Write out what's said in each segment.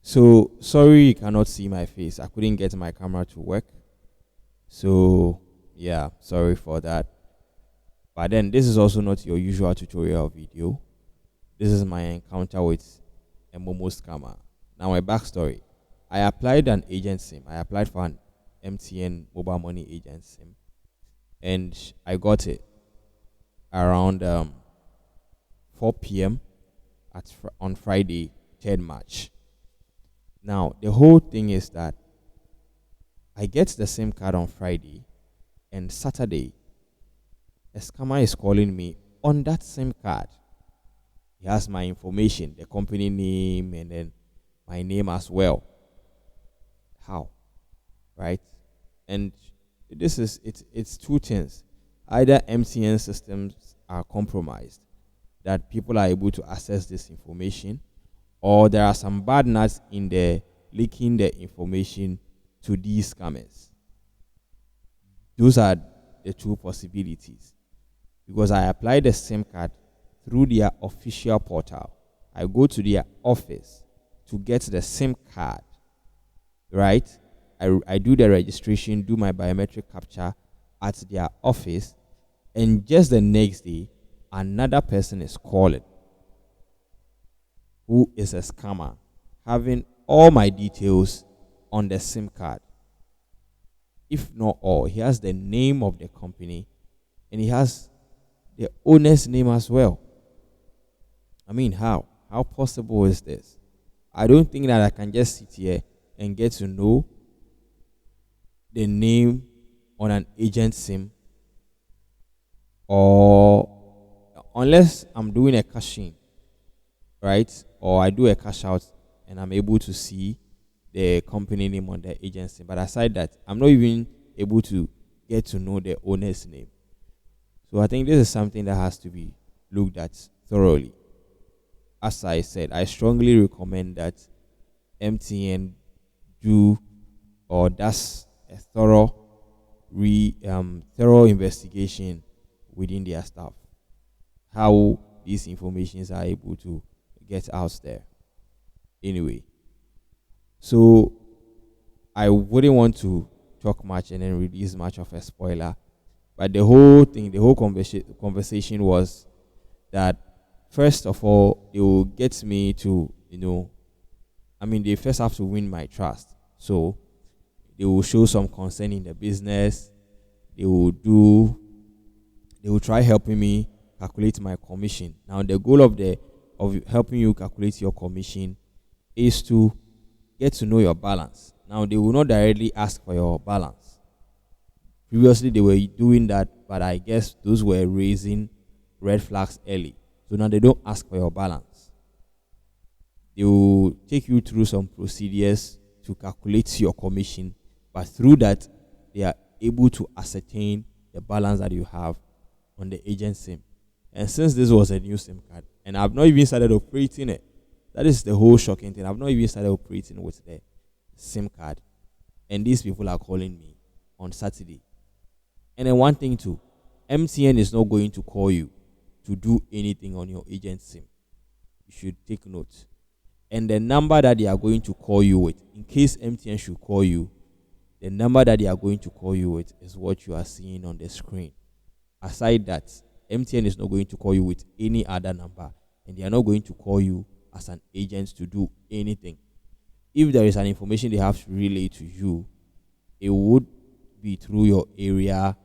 So sorry you cannot see my face. I couldn't get my camera to work. So yeah, sorry for that. But then this is also not your usual tutorial video. This is my encounter with a Momo scammer. Now my backstory. I applied an agent SIM. I applied for an MTN mobile money agent SIM. And I got it around 4 p.m. On Friday, 3rd March. Now, the whole thing is that I get the SIM card on Friday, and Saturday, a scammer is calling me on that SIM card. He has my information, the company name, and then my name as well. How? Right? And it's two things. Either MTN systems are compromised, that people are able to access this information, or there are some bad nuts in there leaking the information to these scammers. Those are the two possibilities. Because I applied the SIM card through their official portal. I go to their office to get the SIM card, right? I do the registration, do my biometric capture at their office, and just the next day, another person is calling who is a scammer, having all my details on the SIM card. If not all, he has the name of the company and he has the owner's name as well. I mean, how? How possible is this? I don't think that I can just sit here and get to know the name on an agent SIM, or unless I'm doing a cash in, right? Or I do a cash out and I'm able to see the company name on the agency. But aside that, I'm not even able to get to know the owner's name. So I think this is something that has to be looked at thoroughly. As I said, I strongly recommend that MTN do or does a thorough investigation within their staff. How these informations are able to get out there. Anyway, so I wouldn't want to talk much and then release much of a spoiler, but the whole thing, the whole conversation was that first of all, it will get me to, they first have to win my trust. So they will show some concern in the business. They will try helping me calculate my commission. Now the goal of helping you calculate your commission is to get to know your balance. Now they will not directly ask for your balance. Previously they were doing that, but I guess those were raising red flags early. So now they don't ask for your balance. They will take you through some procedures to calculate your commission, but through that they are able to ascertain the balance that you have on the agent SIM. And since this was a new SIM card, and I've not even started operating it, that is the whole shocking thing. I've not even started operating with the SIM card, and these people are calling me on Saturday. And then one thing too, MTN is not going to call you to do anything on your agent SIM. You should take note. And the number that they are going to call you with, in case MTN should call you, the number that they are going to call you with is what you are seeing on the screen. Aside that, MTN is not going to call you with any other number, and they are not going to call you as an agent to do anything. If there is an information they have to relay to you, it would be through your area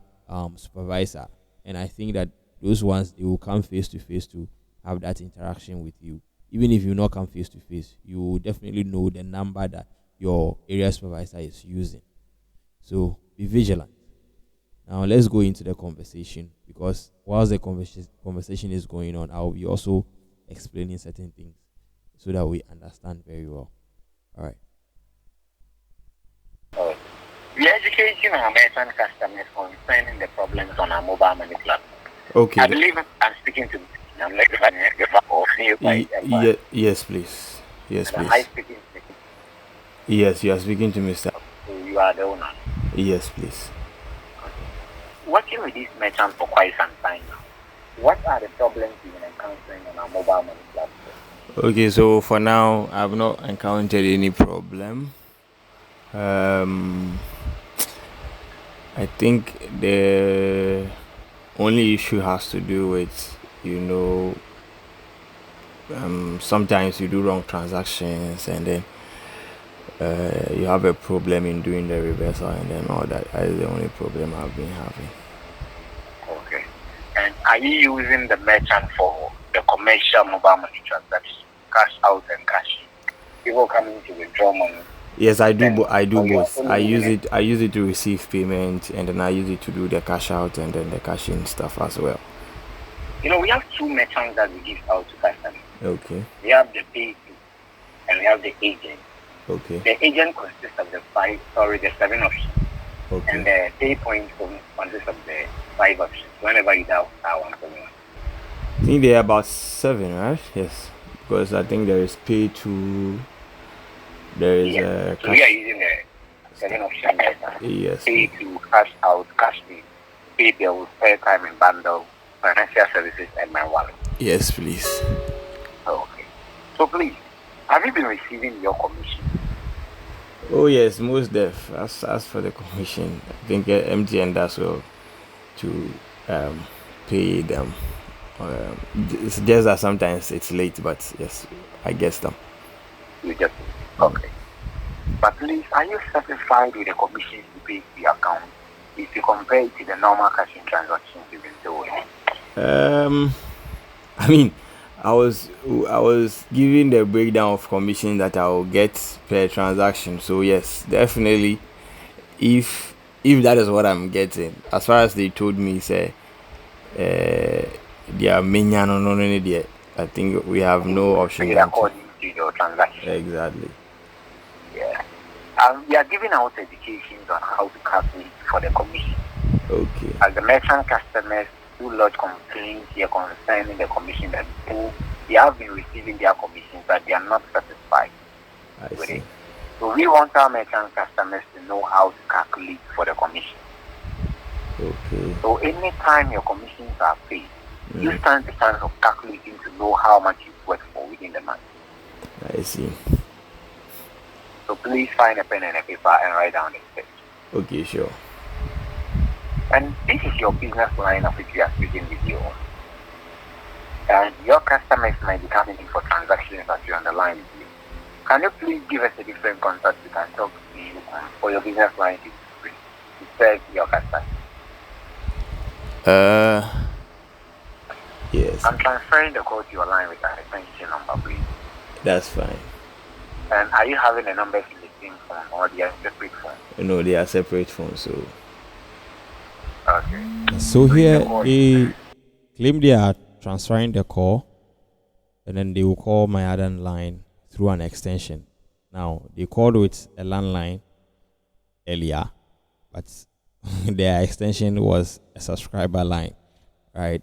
supervisor. And I think that those ones, they will come face to face to have that interaction with you. Even if you not come face to face, you will definitely know the number that your area supervisor is using. So be vigilant. Now let's go into the conversation, because whilst the conversation is going on, I will be also explaining certain things so that we understand very well. All right. We are educating our American customers concerning the problems on our mobile money platform. Okay. I believe I'm speaking to yes, please. Yes, please. Am please. I speaking to you? Yes, you are speaking to Mr. So you are the owner? Yes, please. Working with this merchant for quite some time now, what are the problems you've been encountering on our mobile money platform? Okay, so for now, I've not encountered any problem. I think the only issue has to do with, sometimes you do wrong transactions and then you have a problem in doing the reversal and then all that. That is the only problem I've been having. Okay. And are you using the merchant for the commercial mobile money transaction, cash out and cash in? People coming to withdraw money. Yes, I do. I do both. I use it. I use it to receive payment, and then I use it to do the cash out and then the cash in stuff as well. We have two merchants that we give out to customers. Okay. We have the pay and we have the agent. Okay. The agent consists of the 7 options. Okay. And the pay point consists of the 5 options. Whenever you dial star 171. I think there are about 7, right? Yes. Because I think there is pay to. There is so we are using the 7 options. Yes. Pay to, cash out, cash in, pay bills, airtime and bundle, financial services, and my wallet. Yes, please. Okay. So please, have you been receiving your commission? Oh yes, most def. As for the commission, I think MTN does well to pay them. It's just that sometimes it's late, but yes, I guess them. You just okay. But please, are you satisfied with the commissions you pay to the account if you compare it to the normal cash-in transactions you've been doing? I mean, I was giving the breakdown of commission that I will get per transaction. So yes, definitely, if that is what I'm getting, as far as they told me, say, they are no, I think we have no option. According to your transaction. Exactly. Yeah. We are giving out educations on how to calculate for the commission. Okay. As the merchant customers who lodge complaints here concerning the commission that they have been receiving their commissions, but they are not satisfied with it. So we want our merchant customers to know how to calculate for the commission. Okay. So anytime your commissions are paid, you stand the chance of calculating to know how much you've worked for within the month. I see. So please find a pen and a paper and write down the steps. Okay, sure. And this is your business line of which we are speaking with you on. And your customers might be coming in for transactions as you're on the line with you. Can you please give us a different contact we can talk to you for your business line to serve your customers? Yes. I'm transferring the call to your line with an extension number, please. That's fine. And are you having the numbers in the same phone or they are separate phones? No, they are separate phones, so. Okay. So here they claim they are transferring the call, and then they will call my other line through an extension. Now they called with a landline earlier, but their extension was a subscriber line, right?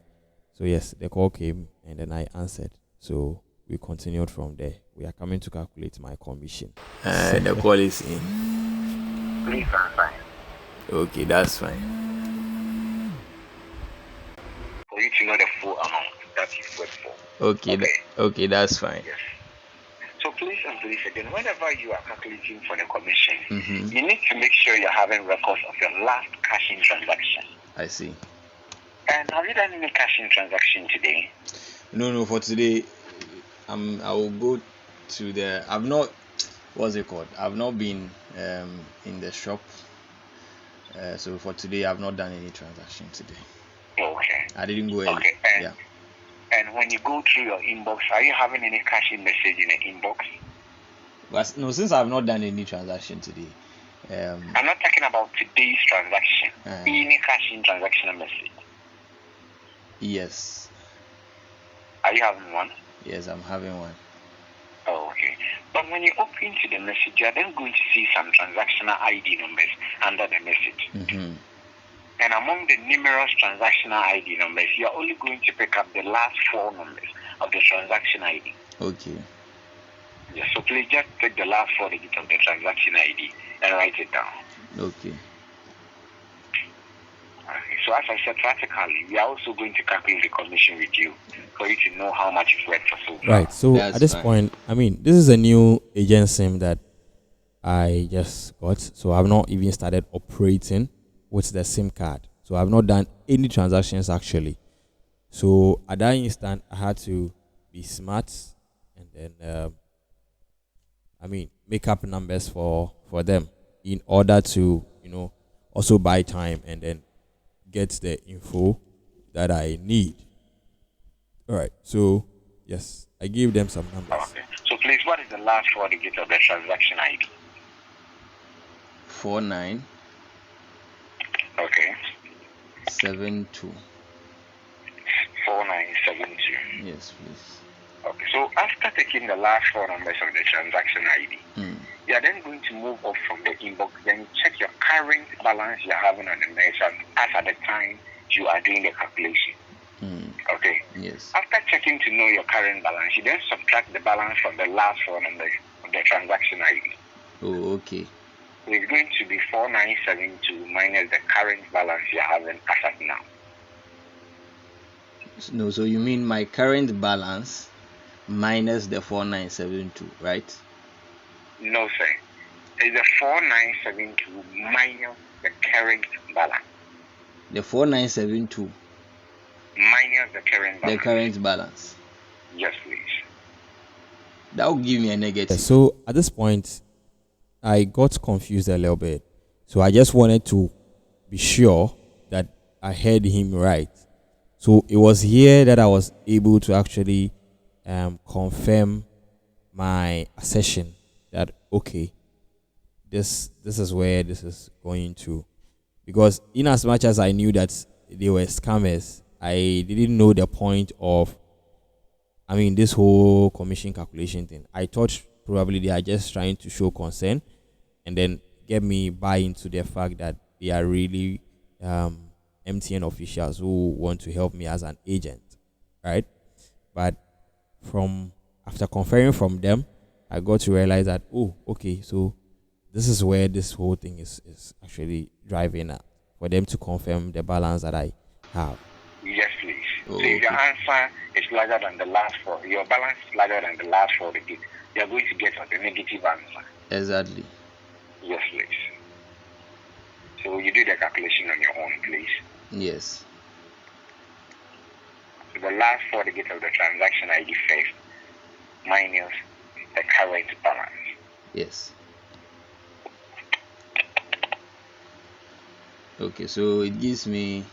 So yes, the call came and then I answered. So we continued from there. We are coming to calculate my commission. The call is in. Please transfer. Okay, that's fine. For you to know the full amount that you've worked for. Okay, that's fine. Yes. So please and please again, whenever you are calculating for the commission, you need to make sure you're having records of your last cash-in transaction. I see. And have you done any cash-in transaction today? No, for today, I will go to the. I've not. What's it called? I've not been in the shop. So for today, I've not done any transaction today. Okay. I didn't go early. Okay. And when you go through your inbox, are you having any cash-in message in the inbox? But no, since I've not done any transaction today. I'm not talking about today's transaction. Any cash-in transaction message? Yes. Are you having one? Yes, I'm having one. Oh, okay. But when you open to the message, you're then going to see some transactional ID numbers under the message. And among the numerous transactional ID numbers, you're only going to pick up the last 4 numbers of the transaction ID. Okay. Yes, so please just take the last 4 digits of the transaction ID and write it down. Okay. Okay. So So as I said, practically, we are also going to calculate the commission with you for you to know how much you've worked for so far. Right. So That's at this fine. point, I mean, this is a new agent sim that I just got. So I've not even started operating with the SIM card. So I've not done any transactions actually. So at that instant, I had to be smart and then, make up numbers for them in order to, also buy time and then get the info that I need. All right. So yes, I gave them some numbers. Okay. So please, what is the last four digits of the transaction ID? 4972. Okay. 4972. Yes, please. Okay. So after taking the last four numbers of the transaction ID, you are then going to move up from the inbox, then check your current balance you're having on the merchant as at the time you are doing the calculation. Okay. Yes. After checking to know your current balance, you then subtract the balance from the last four numbers of the transaction ID. Oh, okay. So it's going to be 4972 minus the current balance you're having as of now. No, so you mean my current balance minus the 4972, right? No, sir. It's the 4972 minus the current balance. The 4972 minus the current balance. The current balance. Yes, please. That will give me a negative. So at this point, I got confused a little bit. So I just wanted to be sure that I heard him right. So it was here that I was able to actually confirm my assertion that okay, this is where this is going to, because in as much as I knew that they were scammers, I didn't know the point of this whole commission calculation thing. I thought probably they are just trying to show concern and then get me buy into the fact that they are really MTN officials who want to help me as an agent, right? But after conferring from them, I got to realize that, oh, okay, so this is where this whole thing is actually driving at, for them to confirm the balance that I have. Yes, please. Oh, so if your answer is larger than the last four, your balance is larger than the last four digits, you are going to get the negative answer. Exactly. Yes, please. So you do the calculation on your own, please. Yes. So the last four digits of the transaction ID first minus the current balance. Yes. Okay, so it gives me.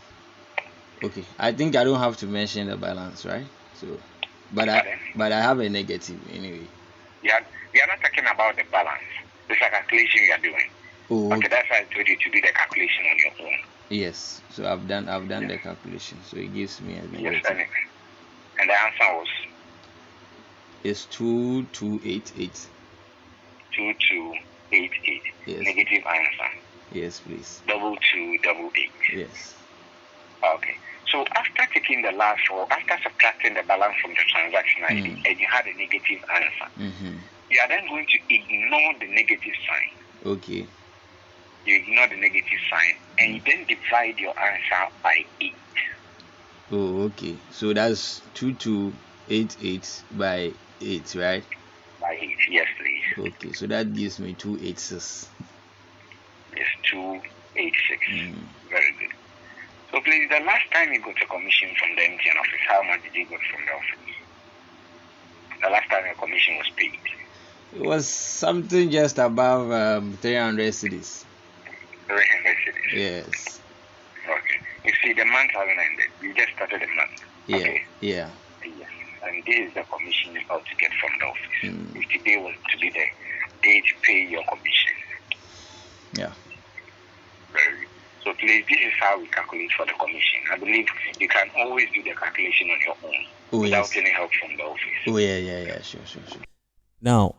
Okay, I think I don't have to mention the balance, right? So, but I have a negative anyway. Yeah, we are not talking about the balance. It's a calculation you are doing. Oh, okay. That's why I told you to do the calculation on your own. Yes. So I've done the calculation. So it gives me a negative. Yes, and the answer was. It's 2288. 2288. Yes. Negative answer. Yes, please. 2288. Yes. Okay. So after taking the last four, after subtracting the balance from the transaction ID, and you had a negative answer, you are then going to ignore the negative sign. Okay. You ignore the negative sign, and you then divide your answer by 8. Oh, okay. So that's 2288 by 8, right? By 8, yes, please. Okay, so that gives me 286. Yes, 286. Very good. So please, the last time you got a commission from the MTN office, how much did you get from the office? The last time your commission was paid? It was something just above 300 cedis. 300 cedis? Yes. Okay. You see, the month hasn't ended. We just started the month. Yeah. Okay? Yeah. Yes. And this is the commission you ought to get from the office. If today was to be the day to pay your commission. Yeah. Very good. So please, this is how we calculate for the commission. I believe you can always do the calculation on your own without any help from the office. Oh, yeah. Sure. Now,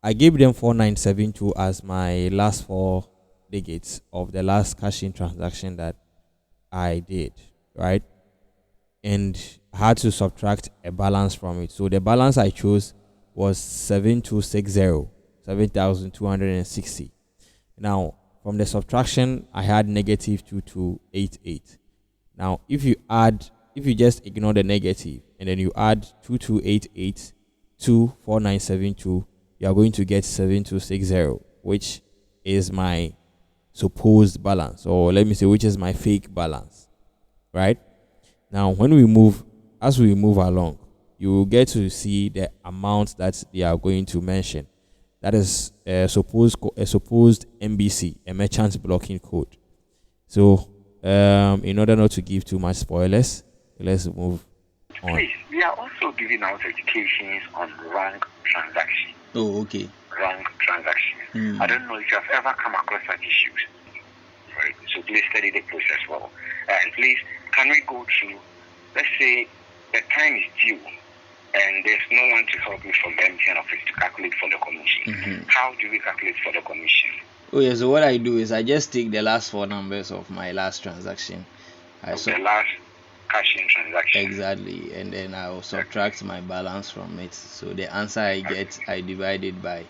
I gave them 4972 as my last four digits of the last cash-in transaction that I did, right? And I had to subtract a balance from it. So the balance I chose was 7260, 7,260. Now, from the subtraction, I had negative 2288. Now, if you just ignore the negative and then you add 2288 to 4972, you are going to get 7260, which is my supposed balance, or let me say, which is my fake balance, right? Now, as we move along, you will get to see the amount that they are going to mention. That is a supposed MBC, a merchant blocking code. So, in order not to give too much spoilers, let's move on. Please, we are also giving out educations on wrong transaction. Oh, okay. Wrong transaction. I don't know if you have ever come across such issues. Right. So please study the process well. And please, can we go through, let's say the time is due and there's no one to help me from the MTN office to calculate for the commission. How do we calculate for the commission? Oh yeah, so what I do is I just take the last 4 numbers of my last transaction. The last cash-in transaction. Exactly, and then I will subtract my balance from it. So the answer I get, I divide it by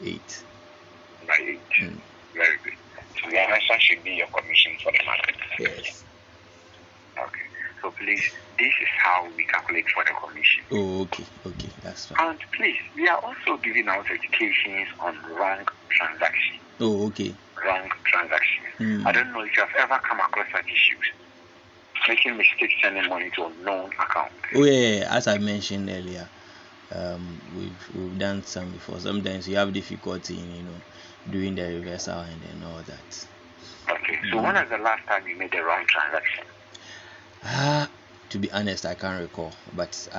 8. By 8. Very good. So the answer should be your commission for the market. Yes. Okay. So please, this is how we calculate for the commission. Oh, okay, that's fine. And please, we are also giving out educations on wrong transaction. Oh, okay. Wrong transaction. I don't know if you have ever come across such issues. Making mistakes sending money to a known account. Oh yeah, as I mentioned earlier, we've done some before. Sometimes you have difficulty in doing the reversal and then all that. Okay, so when was the last time you made the wrong transaction? To be honest, I can't recall, but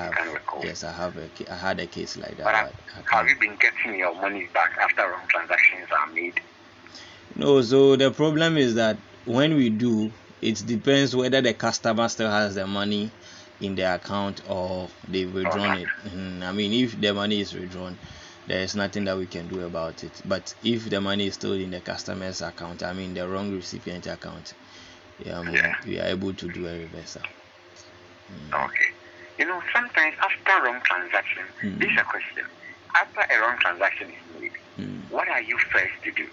yes, I had a case like that. But have you been getting your money back after wrong transactions are made? No, so the problem is that when we do, it depends whether the customer still has the money in their account or they've withdrawn it. I mean, if the money is withdrawn, there is nothing that we can do about it. But if the money is still in the customer's account, I mean the wrong recipient account, we are able to do a reversal. Okay. Sometimes after wrong transaction, this is a question. After a wrong transaction is made, what are you first to do?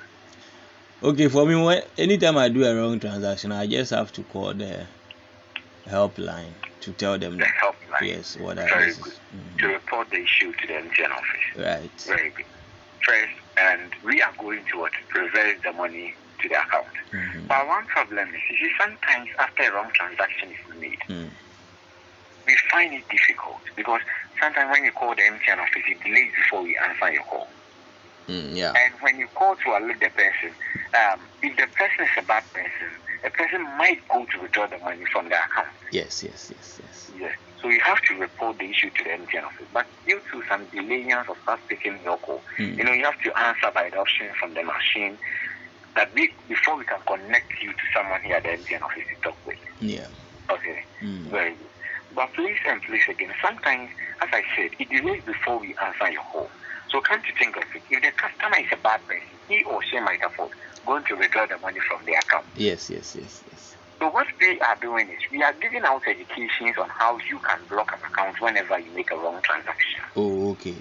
Okay, for me, anytime I do a wrong transaction, I just have to call the helpline to tell them the helpline. Yes, what I Very good. To report the issue to the MTN office. Right. Very good. First, and we are going to reverse the money to the account. But one problem is, sometimes after a wrong transaction is made, we find it difficult because sometimes when you call the MTN office, it delays before we answer your call. And when you call to alert the person, if the person is a bad person, the person might go to withdraw the money from the account. Yes. So you have to report the issue to the MTN office. But due to some delays of us taking your call, you have to answer by the option from the machine that before we can connect you to someone here at the MTN office to talk with. Yeah. Okay. Very good. But please again, sometimes, as I said, it delays before we answer your call. So come to think of it, if the customer is a bad person, he or she might afford going to withdraw the money from the account. Yes. So what we are doing is we are giving out educations on how you can block an account whenever you make a wrong transaction. Oh, okay.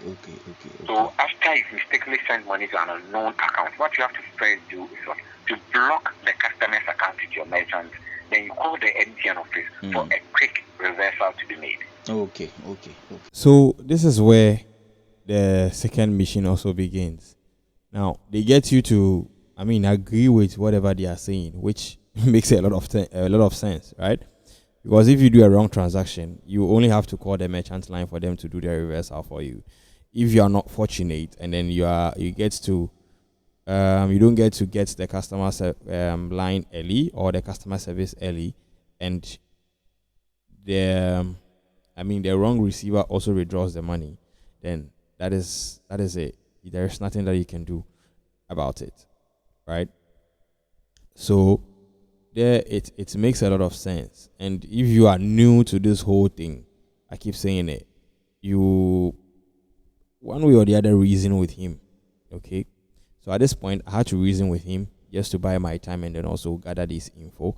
So after you mistakenly send money to an unknown account, what you have to first do is to block the customer's account with your merchant. Then you call the MTN office for a quick reversal to be made. Okay. So this is where the second mission also begins. Now they get you to, agree with whatever they are saying, which makes a lot of sense, right? Because if you do a wrong transaction, you only have to call the merchant line for them to do the reversal for you. If you are not fortunate, and then you don't get to get the customer line early or the customer service early, and the wrong receiver also withdraws the money, then that is it. There is nothing that you can do about it, right? So there it makes a lot of sense. And if you are new to this whole thing, I keep saying it, you one way or the other reason with him. Okay, so at this point I had to reason with him just to buy my time and then also gather this info.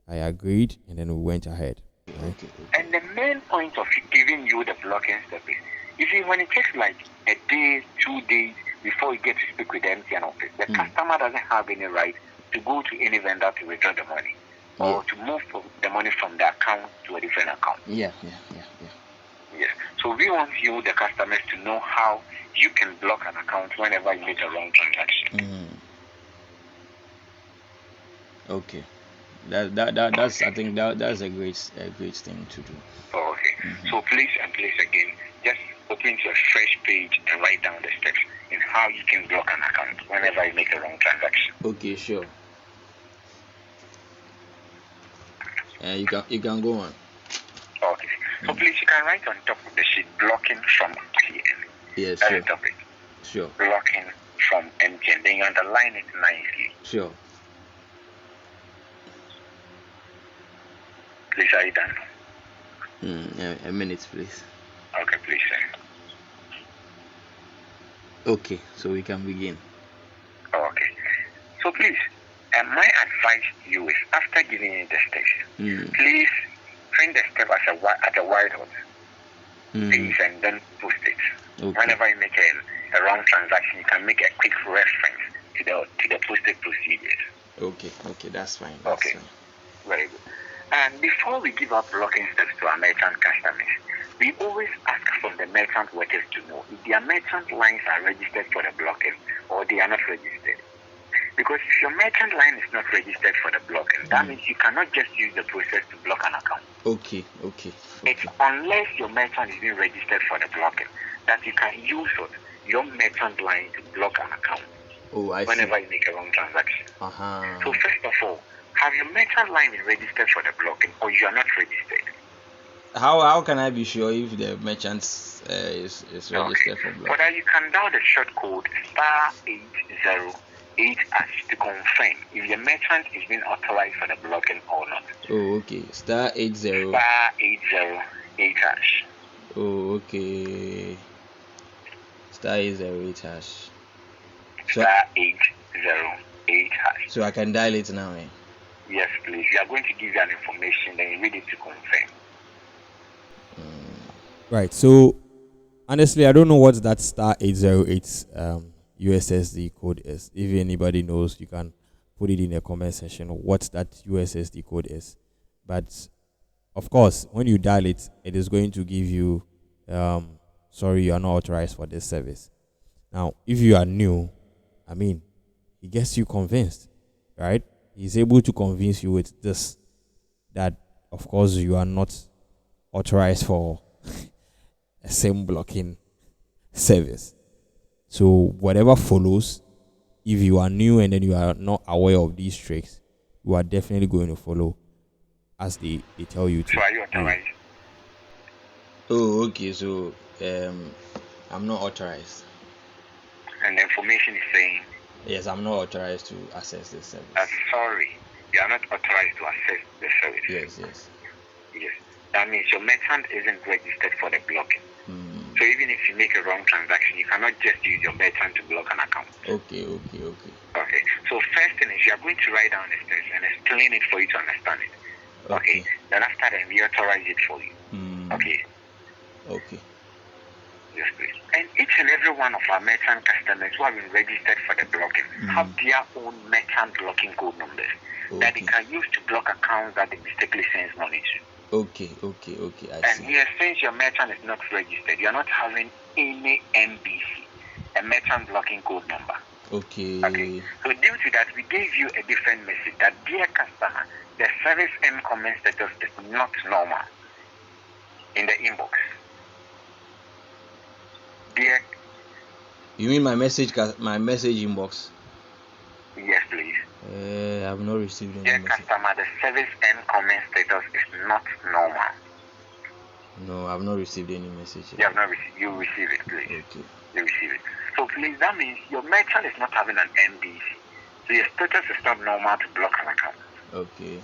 I agreed, and then we went ahead. Okay. And the main point of giving you the blocking step is, you see, when it takes like a day, 2 days before you get to speak with the MTN office, the customer doesn't have any right to go to any vendor to withdraw the money, or to move the money from the account to a different account. Yeah. Yes. So we want you, the customers, to know how you can block an account whenever you make a wrong transaction. Okay. That's I think that's a great thing to do. Oh, okay. So please again, just open your fresh page and write down the steps in how you can block an account whenever you make a wrong transaction. Okay, sure. You can go on. Okay. So please, you can write on top of the sheet, blocking from MTN. Yes, that's sure. the topic. Sure. Blocking from MTN. Then you underline it nicely. Sure. Please, are you done? A minute, please. Okay, please, sir. Okay, so we can begin. Okay. So please, my advice to you is, after giving you the steps, please print the step at a whiteboard, please, and then post it. Okay. Whenever you make a wrong transaction, you can make a quick reference to the posted procedures. Okay, that's fine. Fine. Very good. And before we give out blocking steps to our merchant customers, we always ask from the merchant workers to know if their merchant lines are registered for the blocking or they are not registered. Because if your merchant line is not registered for the blocking, that means you cannot just use the process to block an account. Okay. It's unless your merchant is being registered for the blocking that you can use your merchant line to block an account. Whenever you make a wrong transaction. So first of all, have your merchant line been registered for the blocking, or you are not registered? How can I be sure if the merchant is registered for blocking? For that, you can dial the short code *808# to confirm if the merchant is being authorized for the blocking or not. Okay. *80. *808#. Okay. *808#. *808#. So I can dial it now, eh? Yes, please. We are going to give you an information, then you read it to confirm. Right. So honestly, I don't know what that *808 USSD code is. If anybody knows, you can put it in the comment section what that USSD code is. But of course, when you dial it, it is going to give you sorry, you are not authorized for this service. Now, if you are new, he gets you convinced, right? He's able to convince you with this, that of course you are not authorized for a SIM blocking service. So whatever follows, if you are new and then you are not aware of these tricks, you are definitely going to follow as they tell you to. So are you authorized? Okay. So I'm not authorized. And the information is saying, yes, I'm not authorized to access this service. Sorry, you are not authorized to access the service. Yes. That means your merchant isn't registered for the blocking. So even if you make a wrong transaction, you cannot just use your merchant to block an account. Okay. So first thing is, you are going to write down the steps and explain it for you to understand it. Okay. Then after that, we authorize it for you. Okay. Yes, please. And each and every one of our merchant customers who have been registered for the blocking have their own merchant blocking code numbers that they can use to block accounts that they mistakenly send money to. Okay. I see. And here, since your merchant is not registered, you are not having any MBC, a merchant blocking code number. Okay. So due to that, we gave you a different message that, dear customer, the service end comment status is not normal in the inbox. Dear. You mean my message inbox? Yes, please. I've not received any dear message. Customer, the service end comment status is not normal. No, I've not received any message. You have not received. You receive it, please. Okay. You receive it. So please, that means your merchant is not having an MBC. So your status is not normal to block an account. Okay.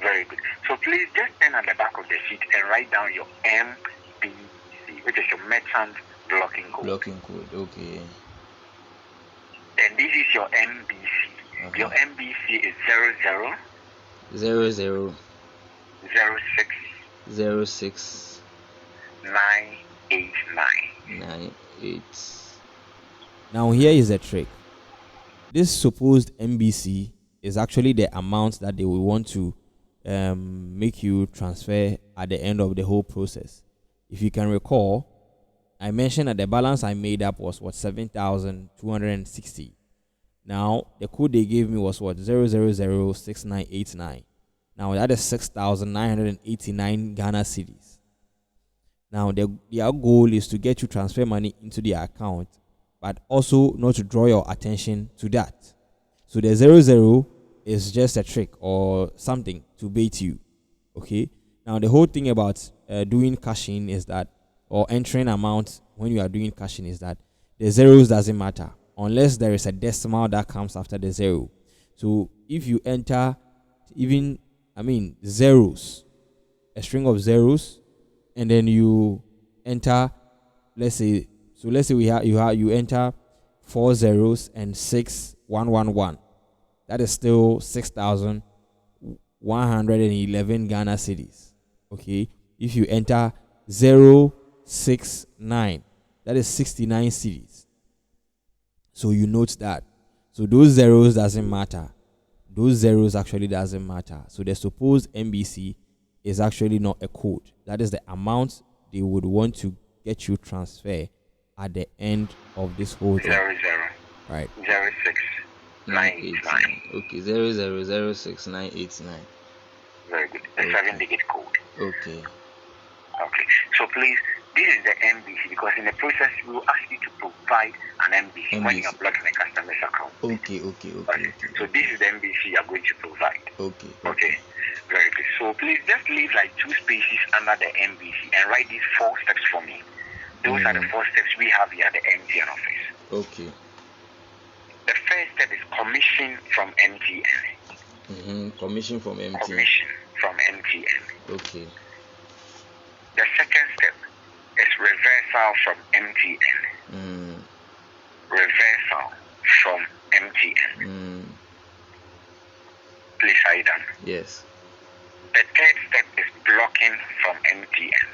Very good. So please just pen at the back of the sheet and write down your MBC, which is your merchant blocking code. Okay. And this is your MBC. Okay. Your MBC is 00 00 06 06 989. 98. Now here is the trick. This supposed MBC is actually the amount that they will want to make you transfer at the end of the whole process. If you can recall, I mentioned that the balance I made up was what, 7,260. Now the code they gave me was what, 0006989. Now that is 6,989 Ghana cedis. Now their goal is to get you transfer money into their account, but also not to draw your attention to that. So the 00 is just a trick or something to bait you. Okay. Now the whole thing about doing cashing is that, or entering amount when you are doing cashing, is that the zeros doesn't matter unless there is a decimal that comes after the 0. So if you enter zeros, a string of zeros, and then you enter, let's say you enter 4 zeros and 6111. That is still 6,111 Ghana cedis. Okay. If you enter 069, that is 69 cedis. So you note that. So those zeros doesn't matter. Those zeros actually doesn't matter. So the supposed MBC is actually not a code. That is the amount they would want to get you transfer at the end of this whole thing. 00. Right. 06989. Okay, 0006989. Very good. The 7-digit code. Okay. Okay. So please, this is the MBC, because in the process we will ask you to provide an MBC when you are blocking a customer's account. Okay. So this is the MBC you are going to provide. Okay. Very good. So please just leave like 2 spaces under the MBC and write these 4 steps for me. Those are the 4 steps we have here at the MTN office. Okay. The first step is commission from MTN. Commission from MTN. Commission from MTN. Okay. The second step is reversal from MTN. Reversal from MTN. Please, are you done? Yes. The third step is blocking from MTN.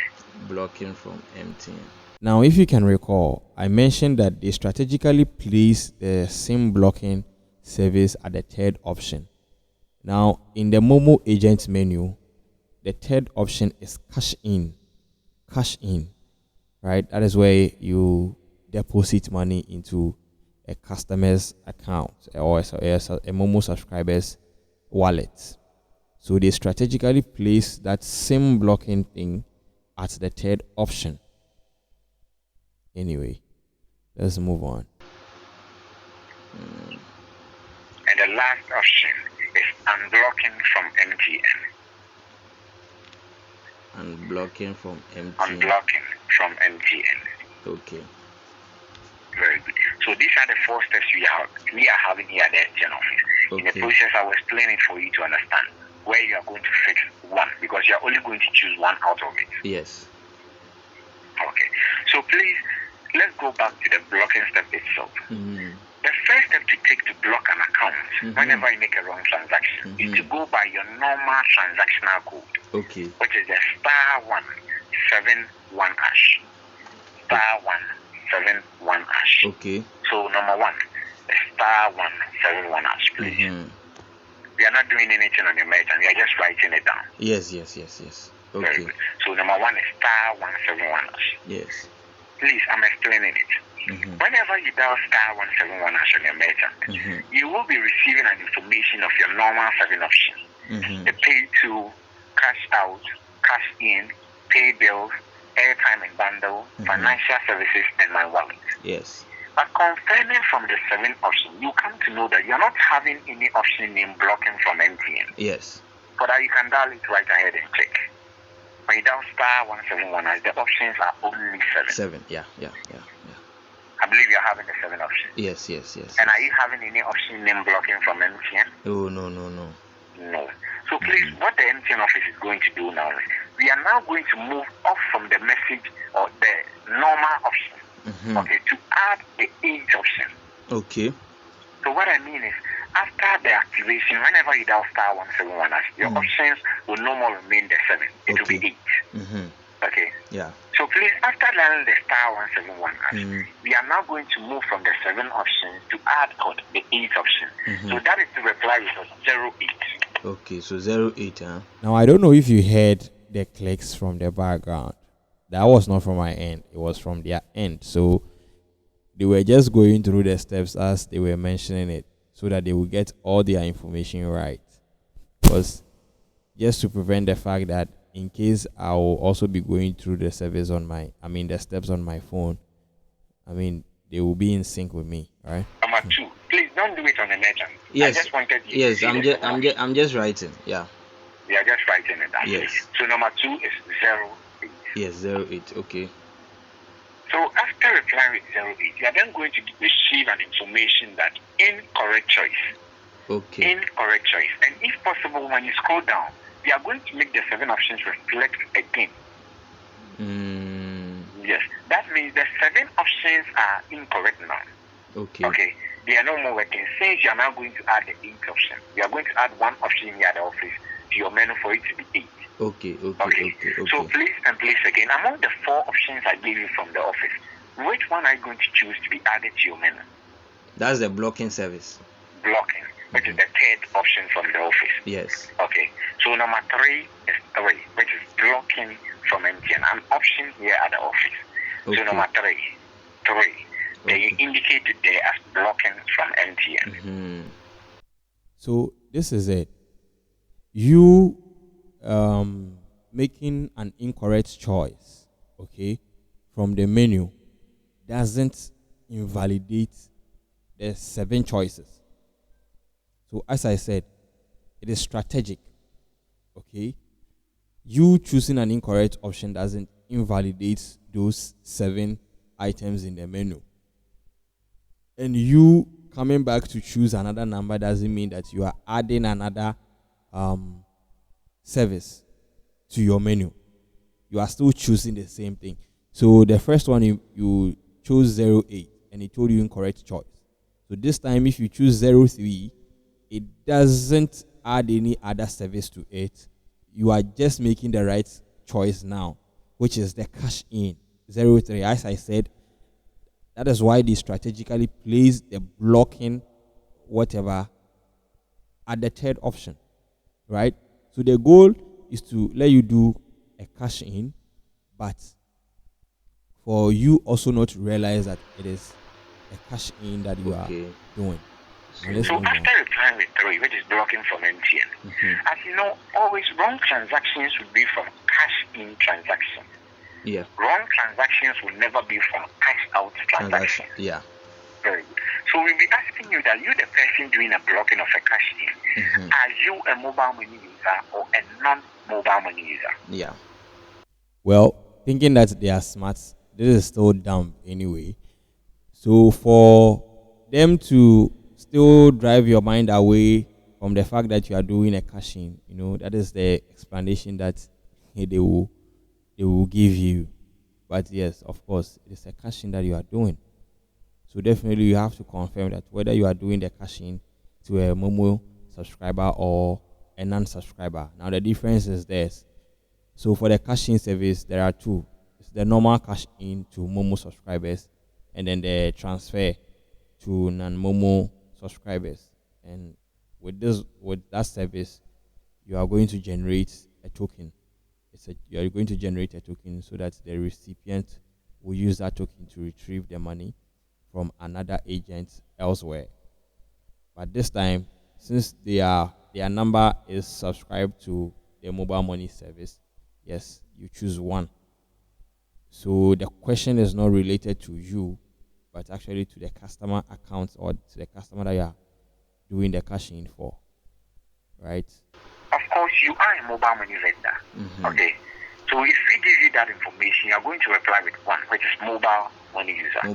Blocking from MTN. Now, if you can recall, I mentioned that they strategically place the SIM blocking service at the third option. Now, in the Momo agent menu, the third option is cash in. Cash in, right? That is where you deposit money into a customer's account or a Momo subscriber's wallet. So they strategically place that SIM blocking thing at the third option. Anyway, let's move on. And the last option is unblocking from MTN. Unblocking from MTN. Unblocking from MTN. Okay. Very good. So these are the 4 steps we are having here at the MTN office. Okay. In the process, I will explain it for you to understand where you are going to fix one, because you are only going to choose one out of it. Yes. Okay. So please, let's go back to the blocking step itself. The first step to take to block an account whenever you make a wrong transaction is to go by your normal transactional code. Okay. Which is the *171#. *171#. Okay. So number 1, the *171#, please. We are not doing anything on the merchant, we are just writing it down. Yes. Very Okay. good. So number 1 is *171#. Yes. Please, I'm explaining it. Whenever you dial *171# on your merchant, you will be receiving an information of your normal 7 options. The pay to, cash out, cash in, pay bills, airtime and bundle, financial services, and my wallet. Yes. But confirming from the 7 options, you come to know that you're not having any option named blocking from MTN. Yes. For that, you can dial it right ahead and check. When you dial *171#, the options are only 7. 7, yeah. I believe you're having the 7 options. Yes. And are you having any option named blocking from MTN? Oh, no. No. So please, what the MTN office is going to do now is, we are now going to move off from the message or the normal option, okay, to add the age option. Okay. So what I mean is, after the activation, whenever you dial *171#, your options will no more remain the 7. It will be 8. Okay. Yeah. So please, after learning the star 171 hash, we are now going to move from the 7 options to add code, the 8 option. So that is to reply with a 08. Okay, so 08, huh? Now I don't know if you heard the clicks from the background. That was not from my end, it was from their end. So they were just going through the steps as they were mentioning it so that they will get all their information right. Because just to prevent the fact that in case I will also be going through the service on the steps on my phone, they will be in sync with me, right? Number 2, please don't do it on the net. Yes. I just wanted you yes, to see I'm just writing. Yeah. We are just writing it down. Yes. So number 2 is 08. Yes, 08. Okay. So after replying with 08, you are then going to receive an information that incorrect choice. Okay. Incorrect choice. And if possible, when you scroll down, we are going to make the 7 options reflect again. Yes. That means the 7 options are incorrect now. Okay. Okay. They are no more working. Since you are now going to add the 8th option, we are going to add 1 option here at the office to your menu for it to be 8. Okay. So please and please again, among the 4 options I gave you from the office, which one are you going to choose to be added to your menu? That's the blocking service. Blocking, which is the 3rd option from the office. Yes. Okay. So number 3 is 3, which is blocking from MTN, an option here at the office. Okay. So number 3. They indicated there as blocking from MTN. So this is it. You making an incorrect choice, okay, from the menu doesn't invalidate the 7 choices. So as I said, it is strategic, okay. You choosing an incorrect option doesn't invalidate those 7 items in the menu. And you coming back to choose another number doesn't mean that you are adding another service to your menu. You are still choosing the same thing. So the first one you chose 08 and it told you incorrect choice. So this time if you choose 03, it doesn't add any other service to it. You are just making the right choice now, which is the cash in 03. As I said, that is why they strategically place the blocking whatever at the 3rd option, right? So the goal is to let you do a cash in, but for you also not to realize that it is a cash in that you are doing. So after replying with 3, which is blocking from MTN, as you know, always wrong transactions would be from cash in transaction. Yeah. Wrong transactions will never be from cash out transaction. Yeah. Very good. So we'll be asking you that you, the person doing a blocking of a cash in, are you a mobile money user or a non-mobile money user? Yeah. Well, thinking that they are smart, this is still dumb anyway. So for them to still drive your mind away from the fact that you are doing a cash in, that is the explanation that they will give you. But yes, of course, it's a cash in that you are doing. So definitely you have to confirm that whether you are doing the cash in to a Momo subscriber or a non-subscriber. Now the difference is this. So for the cash in service, there are 2. It's the normal cash in to Momo subscribers and then the transfer to non-Momo subscribers. And with that service, you are going to generate a token. You are going to generate a token so that the recipient will use that token to retrieve the money from another agent elsewhere. But this time, since their number is subscribed to the mobile money service, yes, you choose 1. So the question is not related to you, but actually to the customer account or to the customer that you are doing the cash in for, right? Of course, you are a mobile money vendor. Okay. So if we give you that information, you are going to reply with 1, which is mobile money user. So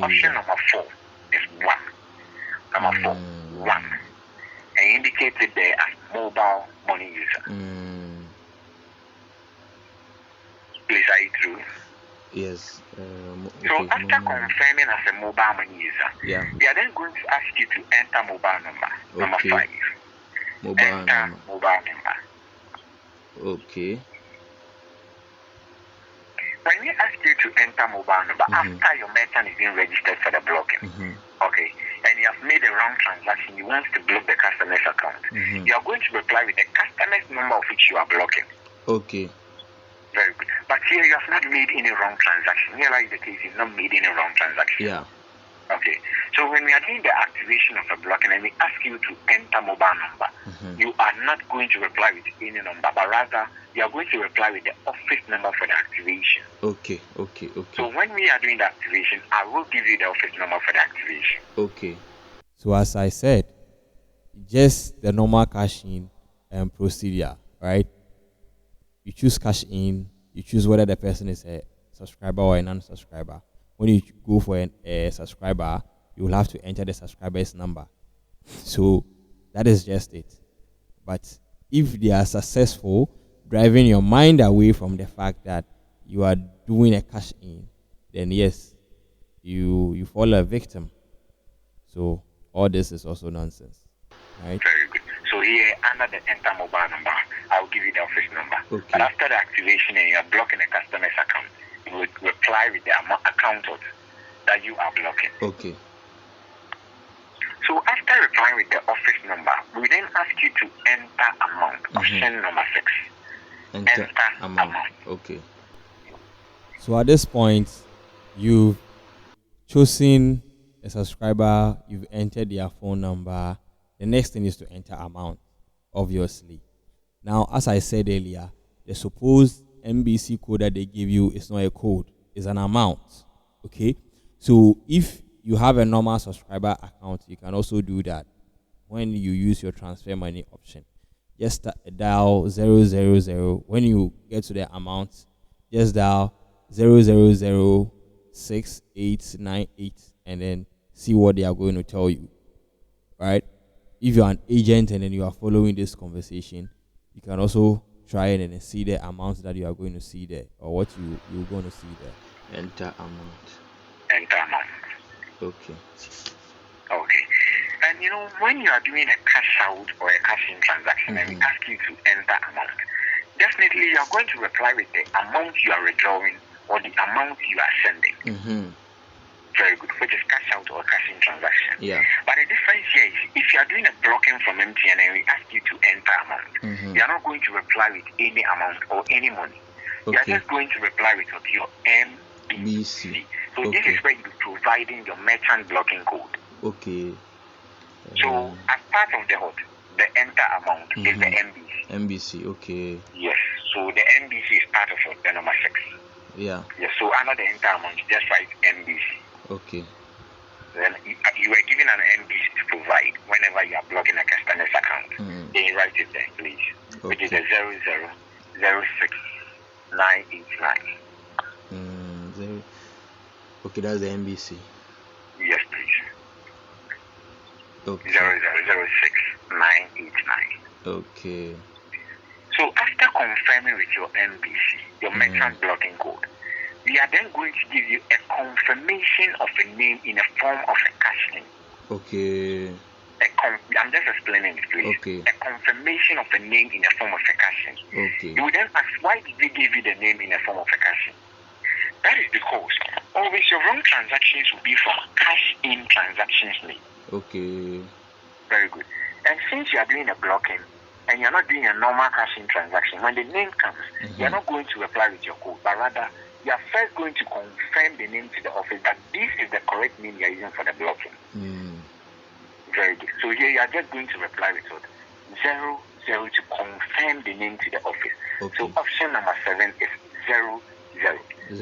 option number 4 is 1. Number 4, 1. And indicated there as mobile money user. Please, are you through? Yes. So after confirming as a mobile money user, we are then going to ask you to enter mobile number. Number 5. Enter mobile number. Okay. when we ask you to enter mobile number after your merchant is being registered for the blocking, okay, and you have made a wrong transaction, you want to block the customer's account, you are going to reply with the customer's number of which you are blocking. Okay. Very good. But here you have not made any wrong transaction. Here like the case, you've not made any wrong transaction. Yeah. Okay. So when we are doing the activation of a blocking and we ask you to enter mobile number, you are not going to reply with any number, but rather you are going to reply with the office number for the activation. Okay. So when we are doing the activation, I will give you the office number for the activation. Okay. So as I said, just the normal cash in procedure, right? You choose cash in, you choose whether the person is a subscriber or a non-subscriber. When you go for a subscriber, you will have to enter the subscriber's number. So that is just it. But if they are successful, driving your mind away from the fact that you are doing a cash in, then yes, you fall a victim. So all this is also nonsense, right? Very good. So here under the enter mobile number, I will give you the office number. Okay. But after the activation and you are blocking a customer's account, you will reply with the account that you are blocking. Okay. So after replying with the office number, we then ask you to enter amount. Option number 6. Enter amount. Okay. So at this point, you've chosen a subscriber, you've entered their phone number. The next thing is to enter amount, obviously. Now, as I said earlier, the supposed MBC code that they give you is not a code, it's an amount. Okay? So if you have a normal subscriber account, you can also do that when you use your transfer money option. Just dial 000. When you get to the amount, just dial 0006898 and then see what they are going to tell you. Right? If you're an agent and then you are following this conversation, you can also try it and then see the amount that you are going to see there or what you're going to see there. Enter amount. Enter amount. Okay. Okay. And when you are doing a cash out or a cash in transaction and we ask you to enter amount, definitely you are going to reply with the amount you are withdrawing or the amount you are sending. Very good, which is cash out or cash in transaction. Yeah. But the difference here is if you are doing a blocking from MTN and we ask you to enter amount, you are not going to reply with any amount or any money. Okay. You are just going to reply with your MBC. So this is where you're providing your merchant blocking code. Okay. So as part of the enter amount is the MBC. MBC, okay. Yes. So the MBC is part of the number 6. Yeah. Yes. So under the enter amount, just write MBC. Okay. Then you were given an MBC to provide whenever you are blocking a customer's account. Then you write it there, please. Okay. Which is the 0006989. Okay, that's the MBC. Yes, please. Okay. 0006989. Okay. So after confirming with your MBC, your merchant blocking code, we are then going to give you a confirmation of a name in a form of a cash name. Okay. I'm just explaining it, please. Okay. A confirmation of a name in a form of a cash name. Okay. You will then ask, why did we give you the name in a form of a cash name? That is because always your wrong transactions will be from cash in transactions name. Okay. Very good. And since you are doing a blocking and you're not doing a normal cash in transaction, when the name comes, you're not going to reply with your code, but rather you are first going to confirm the name to the office that this is the correct name you are using for the blocking. Very good. So here you are just going to reply with what? 00 to confirm the name to the office. Okay. So option number 7 is 00.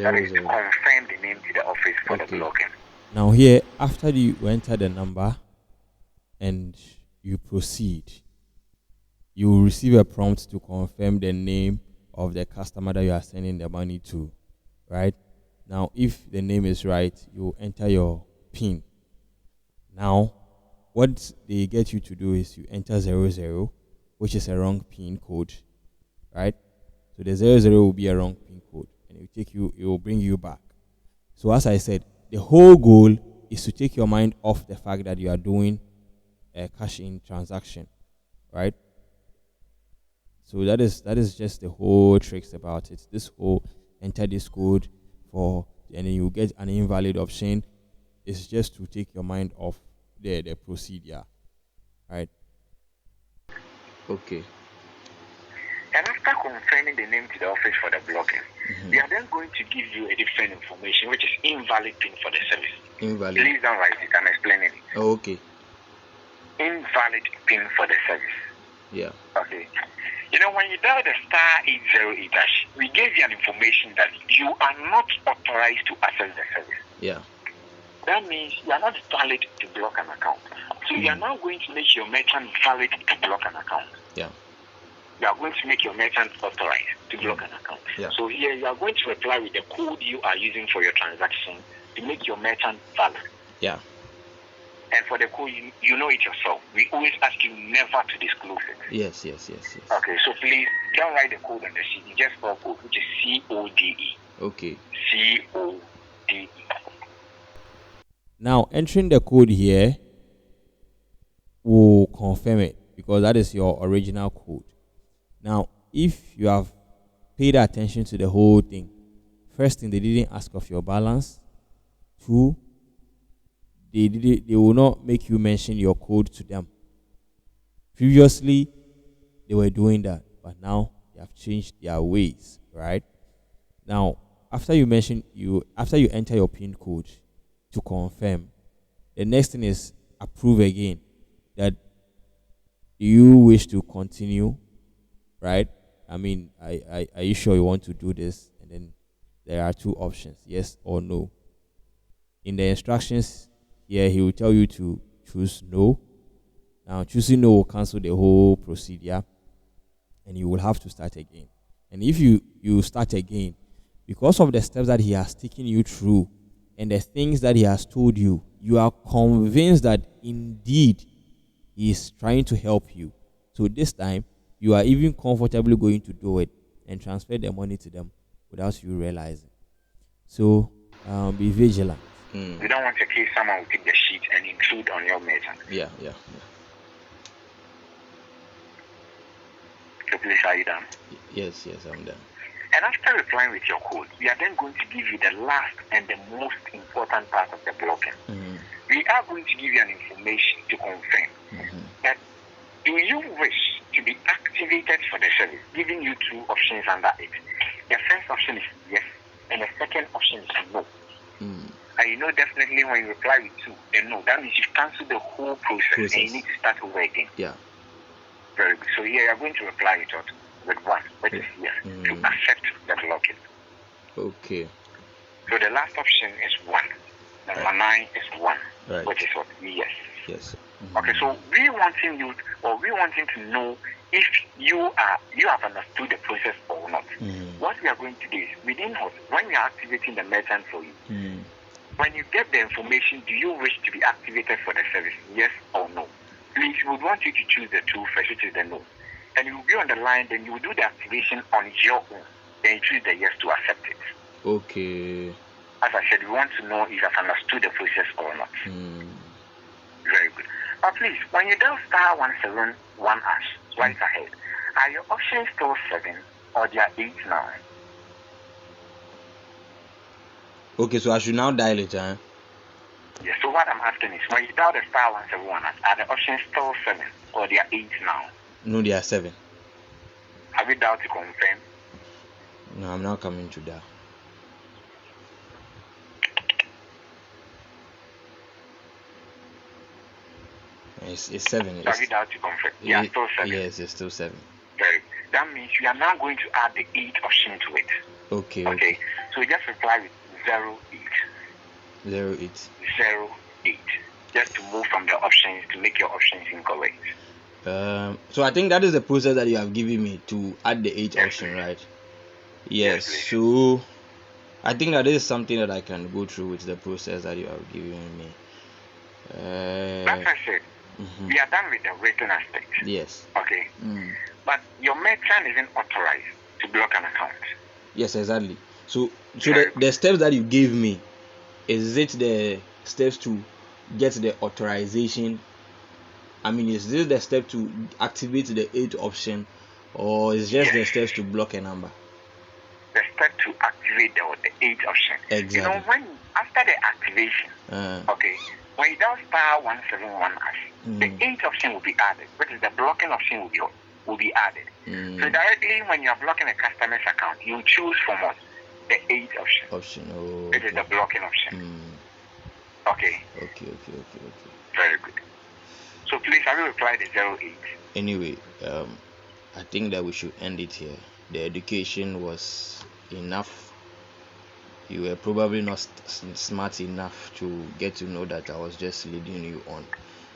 That is to confirm the name to the office for the blocking. Now here, after you enter the number and you proceed, you will receive a prompt to confirm the name of the customer that you are sending the money to, right? Now, if the name is right, you enter your PIN. Now, what they get you to do is you enter 00, which is a wrong PIN code, right? So the 00 will be a wrong PIN code, and it will bring you back. So as I said, the whole goal is to take your mind off the fact that you are doing a cash-in transaction, right? So that is just the whole tricks about it. This whole enter this code and then you get an invalid option. It's just to take your mind off the procedure, right? Okay. And after confirming the name to the office for the blocking, we are then going to give you a different information, which is invalid PIN for the service. Invalid. Please don't write it. I'm explaining it. Oh, okay. Invalid PIN for the service. Yeah. Okay. You know, when you dial the *808 dash, we gave you an information that you are not authorized to access the service. Yeah. That means you are not valid to block an account. So you are now going to make your merchant valid to block an account. Yeah. You are going to make your merchant authorized to block an account. Yeah. So here you are going to reply with the code you are using for your transaction to make your merchant valid. Yeah. And for the code, you know it yourself. We always ask you never to disclose it. Yes. Okay, so please don't write the code on the sheet. You just spell code, which is CODE. Okay. CODE. Now, entering the code here will confirm it because that is your original code. Now, if you have paid attention to the whole thing, first thing, they didn't ask of your balance. 2, they will not make you mention your code to them. Previously, they were doing that, but now they have changed their ways, right? Now, after you enter your PIN code to confirm, the next thing is approve again. That you wish to continue, right? I mean, are you sure you want to do this? And then there are 2 options, yes or no. In the instructions here, he will tell you to choose no. Now, choosing no will cancel the whole procedure, and you will have to start again. And if you start again, because of the steps that he has taken you through and the things that he has told you, you are convinced that indeed he is trying to help you. So this time, you are even comfortably going to do it and transfer the money to them without you realizing. So be vigilant. You don't want to case someone will take the sheet and intrude on your merchant. Yeah. So please, are you done? Yes, I'm done. And after replying with your code, we are then going to give you the last and the most important part of the blocking. We are going to give you an information to confirm that do you wish to be activated for the service, giving you 2 options under it. The first option is yes, and the second option is no. And you know definitely when you reply with 2, then no. That means you've cancelled the whole process and you need to start over again. Yeah. Very good. So here you are going to reply with 1, which is yes, to accept the blocking. Okay. So the last option is 1. Number 9 is 1, right, which is what? Yes. Yes. Okay, so we wanting to know if you have understood the process or not. What we are going to do is when we are activating the merchant for you, when you get the information, do you wish to be activated for the service? Yes or no? Please, we would want you to choose the 2 first, which is the no. And you will be on the line, then you will do the activation on your own. Then you choose the yes to accept it. Okay. As I said, we want to know if you have understood the process or not. Very good. But please, when you dial *171# right ahead, are your options still 7 or they are 8 now? Okay, so I should now dial it, huh? Yes, so what I'm asking is, when you dial the *171#, are the options still 7 or they are 8 now? No, they are 7. Have you dialed to confirm? No, I'm now coming to that. It's 7. So have you dialed to confirm? Yeah, still 7. Yes, it's still 7. Very good. That means we are now going to add the 8 option to it. Okay. So just reply with 08. 08. Just to move from the options to make your options incorrect. So I think that is the process that you have given me to add the 8 option, right? Yes. So I think that is something that I can go through with the process that you have given me. Like I said, we are done with the written aspect. Yes. Okay. But your merchant isn't authorized to block an account. Yes, exactly. So the steps that you gave me, is it the steps to get the authorization? I mean, is this the step to activate the 8 option, or is just the steps to block a number? The expect to activate the 8 option. Exactly. You know, when after the activation, okay, when you dial star 171 the 8 option will be added, which is the blocking option will be added. So directly when you are blocking a customer's account, you choose from what? The 8 option. Which is the blocking option. Okay. Okay. Very good. So please, have you replied the 08? Anyway, I think that we should end it here. The education was enough. You were probably not smart enough to get to know that I was just leading you on.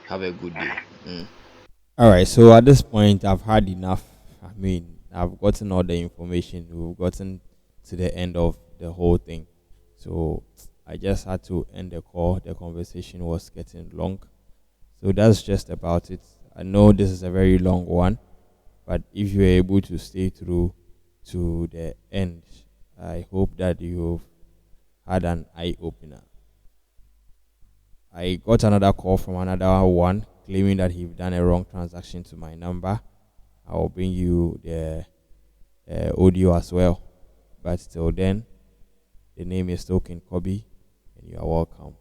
Have a good day. All right. So at this point, I've had enough. I mean, I've gotten all the information. We've gotten to the end of the whole thing. So I just had to end the call. The conversation was getting long. So that's just about it. I know this is a very long one, but if you're able to stay through to the end, I hope that you've had an eye opener. I got another call from another one claiming that he'd done a wrong transaction to my number. I will bring you the audio as well. But till then, the name is Token Kobe, and you are welcome.